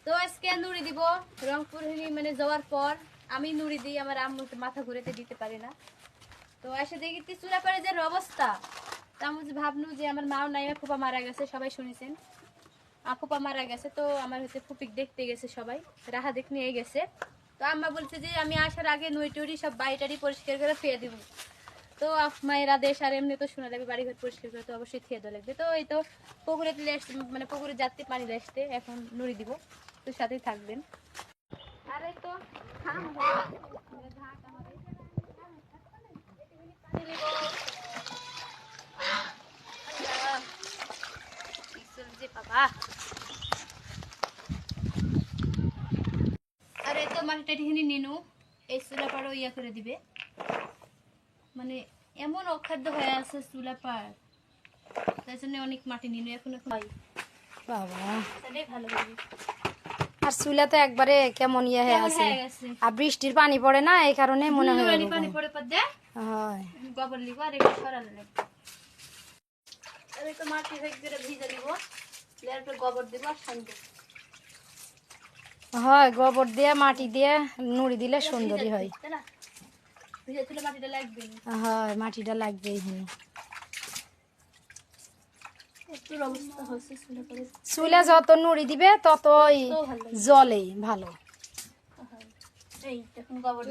তো আজকে নুড়ি দিব রংপুর মানে যাওয়ার পর আমি নুড়ি দিই, আমার আম্মু মাথা ঘুরেতে দিতে পারি না। তো এসে দেখি চুলা পরে যে অবস্থা, তা আমি ভাবনু যে আমার মাও নাই, আমার ফুপা মারা গেছে, সবাই শুনেছেন ফুপা মারা গেছে। তো আমার হচ্ছে ফুপিক দেখতে গেছে সবাই, রাহা দেখ নিয়ে গেছে। তো আম্মা বলছে যে আমি আসার আগে নই টুরি সব বাড়িটারি পরিষ্কার করে ফেয়ে দিব। তো মায়ের আদেশ, আর এমনি তো শোনা লাগবে বাড়িঘর পরিষ্কার করে তো অবশ্যই খেয়ে দেওয়া লাগবে। তো এই তো পুকুরে তুলে আসতে, মানে পুকুরে যাত্রী পানি আসতে এখন নুড়ি দিব, তো সাথেই থাকবেন। আর এই তো আর এই তো মাটিটা ঢিনি নিনু এই চুলা পাড়ও ইয়া করে দিবে, মানে এমন অখাদ্য হয়ে আছে চুলা পাড়, তাই জন্য অনেক মাটি নিনু এখন বাবা তাহলে ভালো হবে। আর চুলা তো একবারে কেমন ইয়ে হয়ে আছে, আর বৃষ্টির পানি পড়ে না, এই কারণে মনে হয় পানি পড়ে পর দে হয় গোবর লিব আর একটু সরানো লাগবে। আর একটু মাটি করে ভিজে নিব, একটু গোবর দিব আর সঙ্গে হয় গোবর দিয়ে মাটি দিয়ে নুড়ি দিলে সুন্দরই হয়। ভিজে তুলে মাটিটা লাগবে, হয় মাটিটা লাগবে এখানে। চুলে যত নুড়ি দিবে ততই জলে ভালো। এই এখন গোবর